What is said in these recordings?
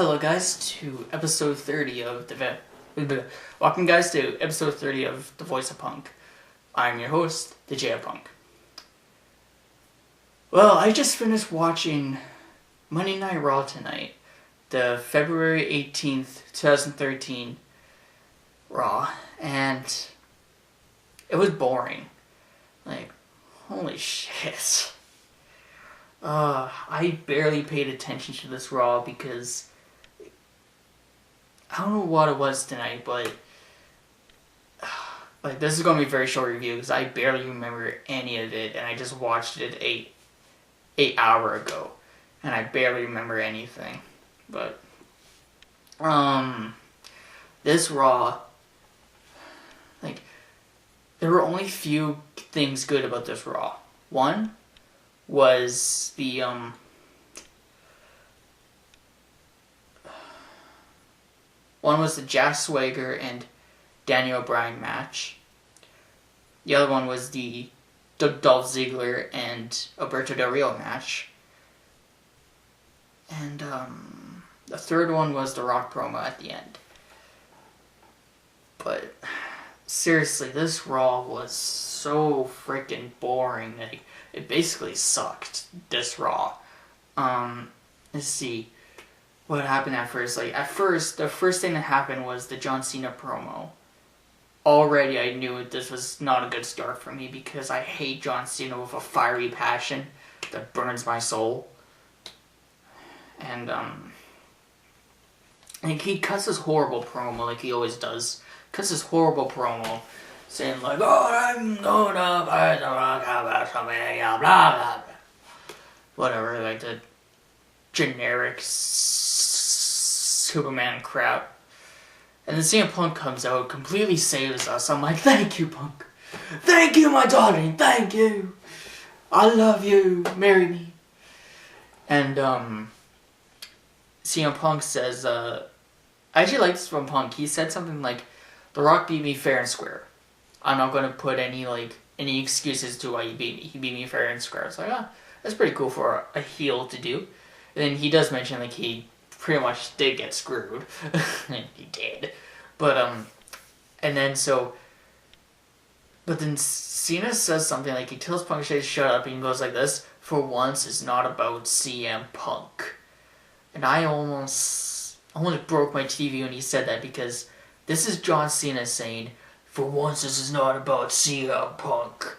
Hello guys to episode 30 of welcome guys to episode 30 of the VoiceOFpunk. I'm your host, the VoiceOFpunk. Well, I just finished watching Monday Night Raw tonight, the February 18th, 2013 Raw, and it was boring. Like, holy shit. I barely paid attention to this Raw because I don't know what it was tonight, but like this is going to be a very short review because I barely remember any of it, and I just watched it eight hour ago, and I barely remember anything. But this Raw, like, there were only few things good about this Raw. One was the Jack Swagger and Daniel Bryan match. The other one was the Dolph Ziggler and Alberto Del Rio match. And the third one was the Rock promo at the end. But seriously, this Raw was so freaking boring. Like, it basically sucked, this Raw. Let's see what happened at first. Like, at first, the first thing that happened was the John Cena promo. Already I knew this was not a good start for me because I hate John Cena with a fiery passion that burns my soul. And, like, he cuts his horrible promo like he always does. Cuts his horrible promo saying like, oh, I'm gonna fight the Rock, blah, blah. Whatever, like the generic Superman crap. And then CM Punk comes out, completely saves us. I'm like, thank you, Punk. Thank you, my darling. Thank you. I love you. Marry me. And CM Punk says, I actually like this from Punk. He said something like, The Rock beat me fair and square. I'm not going to put any excuses to why he beat me. He beat me fair and square. It's like, that's pretty cool for a heel to do. And then he does mention, like, he pretty much did get screwed. He did. But, and then but then Cena says something, like, he tells Punk to shut up, and he goes like this, for once, it's not about CM Punk. And I almost broke my TV when he said that, because this is John Cena saying, for once, this is not about CM Punk.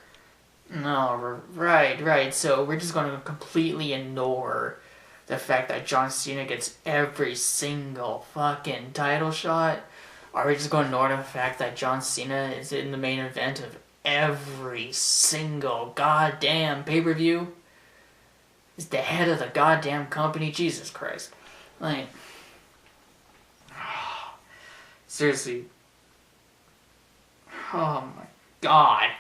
No, right. So we're just going to completely ignore the fact that John Cena gets every single fucking title shot. Are we just going to ignore the fact that John Cena is in the main event of every single goddamn pay-per-view? He's the head of the goddamn company. Jesus Christ. Like, seriously. Oh my god.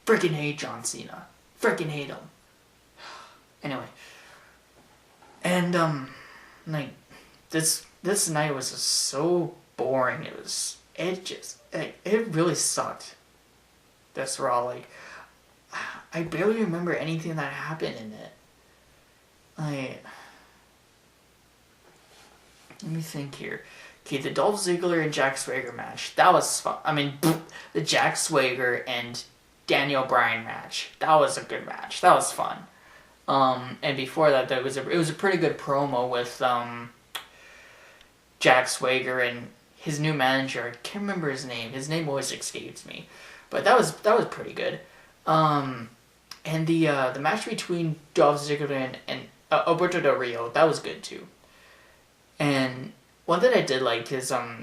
Freaking hate John Cena. Freaking hate him. Anyway. And, like, this night was just so boring. It really sucked. This Raw, like, I barely remember anything that happened in it. Like, let me think here. Okay, the Dolph Ziggler and Jack Swagger match. That was fun. I mean, the Jack Swagger and Daniel Bryan match. That was a good match. That was fun. And before that, it was a pretty good promo with Jack Swagger and his new manager. I can't remember his name. His name always escapes me, but that was pretty good. And the match between Dolph Ziggler and Alberto Del Rio, that was good too. And one that I did like is Dolph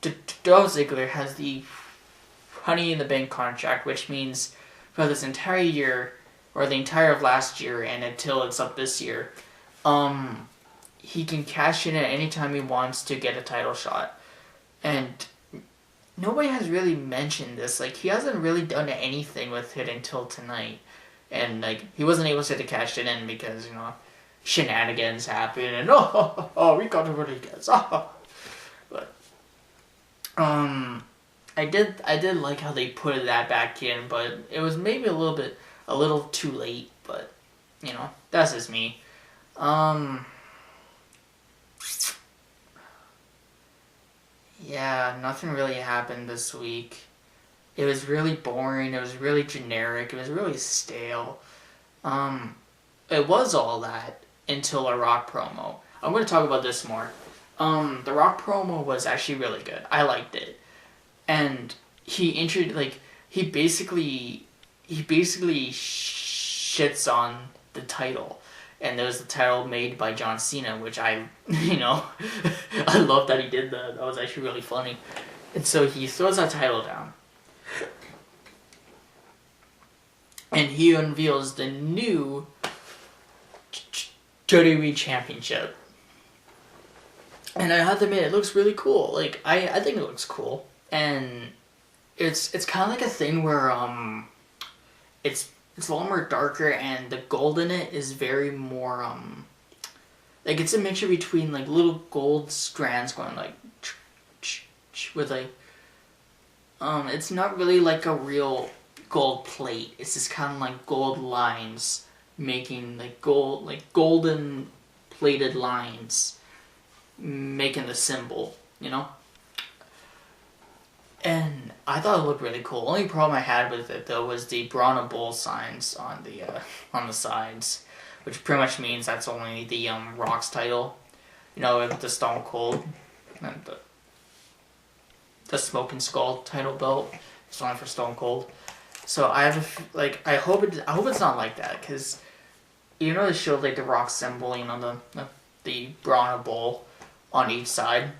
Ziggler has the Honey in the Bank contract, which means for this entire year, or the entire of last year, and until it's up this year, he can cash in at any time he wants to get a title shot. And nobody has really mentioned this. Like, he hasn't really done anything with it until tonight. And, like, he wasn't able to cash it in because, you know, shenanigans happen, and Rico Rodriguez. But I did like how they put that back in, but it was maybe a little too late, but you know, that's just me. Yeah, nothing really happened this week. It was really boring. It was really generic. It was really stale. Um, it was all that until a Rock promo. I'm going to talk about this more. The Rock promo was actually really good. I liked it, and he basically shits on the title, and there was the title made by John Cena, which I I love that he did that. That was actually really funny, and so he throws that title down, and he unveils the new WWE Championship. And I have to admit, it looks really cool. Like I think it looks cool, and it's kind of like a thing where it's a lot more darker, and the gold in it is very more like it's a mixture between like little gold strands going like with like it's not really like a real gold plate. It's just kind of like gold lines making like golden plated lines making the symbol, you know? And I thought it looked really cool. Only problem I had with it though was the Brahma Bull signs on the sides, which pretty much means that's only the Rock's title, you know, with the Stone Cold and the Smoking Skull title belt. It's only for Stone Cold. So I have I hope it's not like that, because you know, they showed like the Rock symbol, you know, the Brahma Bull on each side.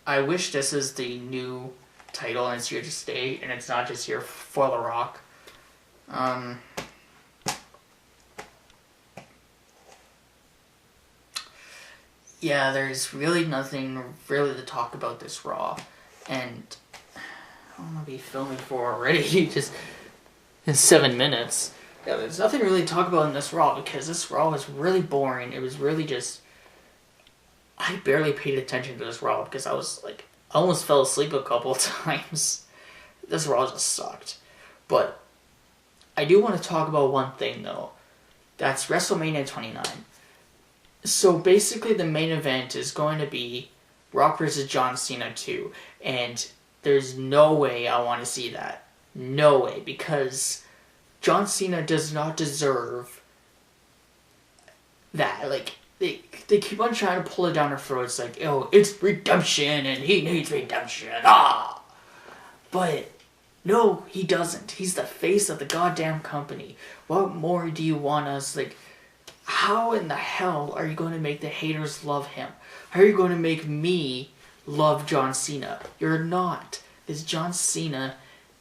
I wish this is the new title and it's here to stay, and it's not just here for The Rock. Yeah, there's really nothing really to talk about this Raw, and I'm gonna be filming for already, just in 7 minutes. Yeah, there's nothing really to talk about in this Raw, because this Raw was really boring. It was really just... I barely paid attention to this Raw because I almost fell asleep a couple of times. This Raw just sucked. But I do want to talk about one thing though. That's WrestleMania 29. So basically the main event is going to be Rock versus John Cena 2. And there's no way I want to see that. No way. Because John Cena does not deserve that. Like... They keep on trying to pull it down her throat. It's like, oh, it's redemption and he needs redemption. Ah! But no, he doesn't. He's the face of the goddamn company. What more do you want us? Like, how in the hell are you going to make the haters love him? How are you going to make me love John Cena? You're not. Because John Cena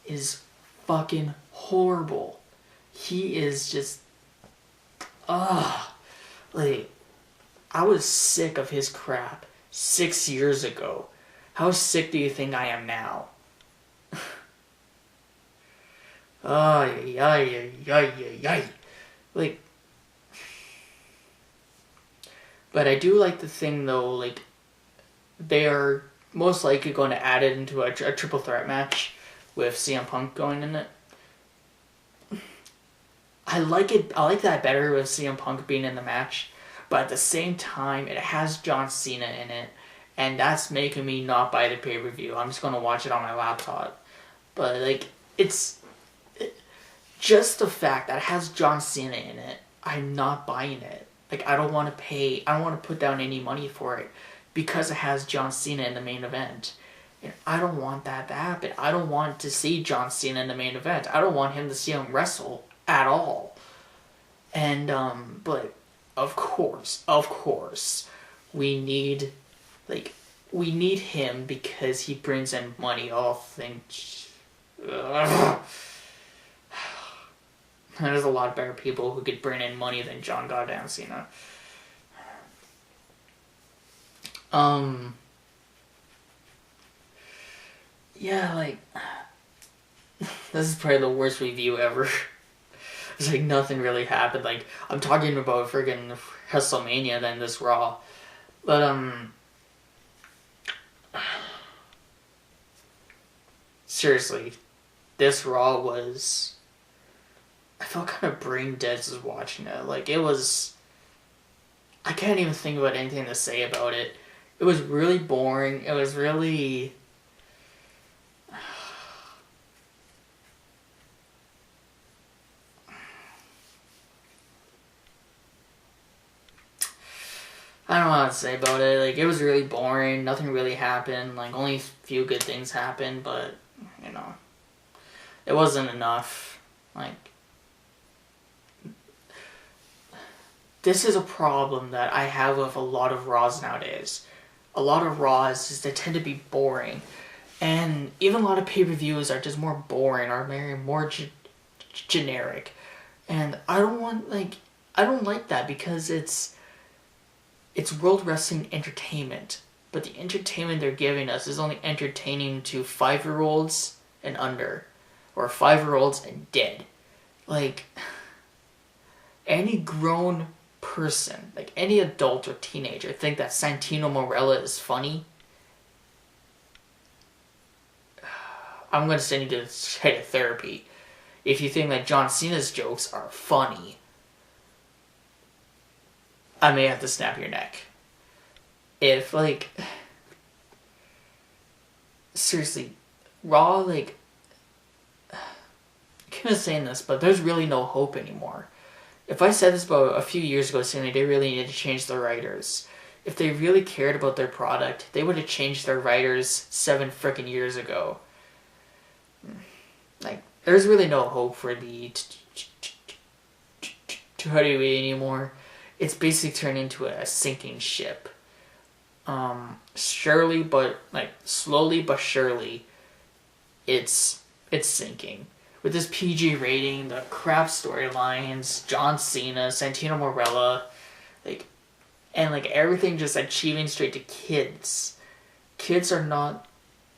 is fucking horrible. He is just... like... I was sick of his crap 6 years ago. How sick do you think I am now? Like, but I do like the thing though, like, they are most likely going to add it into a triple threat match with CM Punk going in it. I like that better with CM Punk being in the match. But at the same time, it has John Cena in it, and that's making me not buy the pay-per-view. I'm just going to watch it on my laptop. But, like, just the fact that it has John Cena in it, I'm not buying it. Like, I don't want to put down any money for it because it has John Cena in the main event. And I don't want that to happen. I don't want to see John Cena in the main event. I don't want him to see him wrestle at all. And, but... Of course, we need him because he brings in money. There's a lot better people who could bring in money than John goddamn Cena. Yeah, like, this is probably the worst review ever. It's like nothing really happened. Like, I'm talking about friggin' WrestleMania than this Raw. But, seriously, this Raw was... I felt kind of brain dead just watching it. Like, it was... I can't even think about anything to say about it. It It was really boring. It was really... I don't know what to say about it. Like, it was really boring. Nothing really happened. Like, only a few good things happened, but, you know, it wasn't enough. Like, this is a problem that I have with a lot of Raws nowadays. A lot of Raws is they tend to be boring. And even a lot of pay-per-views are just more boring or more generic. And I don't like that because it's World Wrestling entertainment. But the entertainment they're giving us is only entertaining to 5-year-olds and under. Or 5-year-olds and dead. Like, any grown person, like any adult or teenager, think that Santino Marella is funny? I'm going to send you to head of therapy. If you think that John Cena's jokes are funny, I may have to snap your neck. If, like... Seriously, Raw, like... I keep saying this, but there's really no hope anymore. If I said this about a few years ago, saying they really needed to change the writers, if they really cared about their product, they would have changed their writers 7 frickin' years ago. Like, there's really no hope for the WWE anymore. It's basically turned into a sinking ship. Slowly but surely, it's sinking. With this PG rating, the crap storylines, John Cena, Santino Marella, and everything just achieving straight to kids. Kids are not,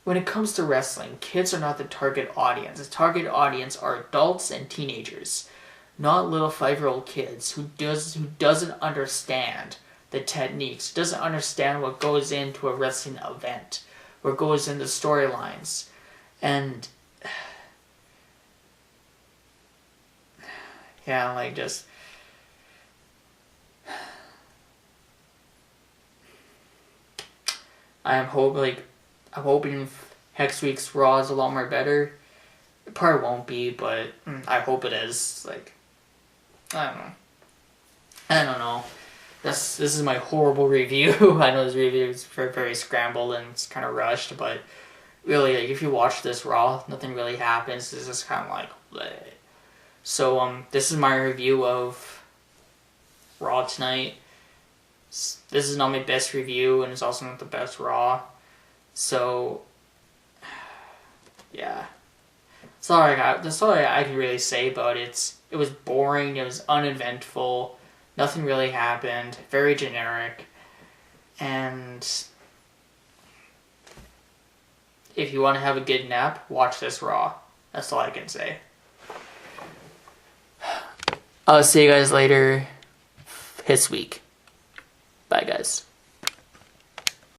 when it comes to wrestling, kids are not the target audience. The target audience are adults and teenagers, not little 5-year-old kids who doesn't understand the techniques, doesn't understand what goes into a wrestling event, what goes into storylines, and yeah, I'm hoping next week's Raw is a lot more better. It probably won't be, but I hope it is. I don't know. This is my horrible review. I know this review is very scrambled and it's kind of rushed, but really, if you watch this Raw, nothing really happens. It's just kind of bleh. So, this is my review of Raw tonight. This is not my best review, and it's also not the best Raw. So, yeah. That's all I got. That's all I can really say about it. It was boring. It was uneventful. Nothing really happened. Very generic. And if you want to have a good nap, watch this Raw. That's all I can say. I'll see you guys later this week. Bye, guys.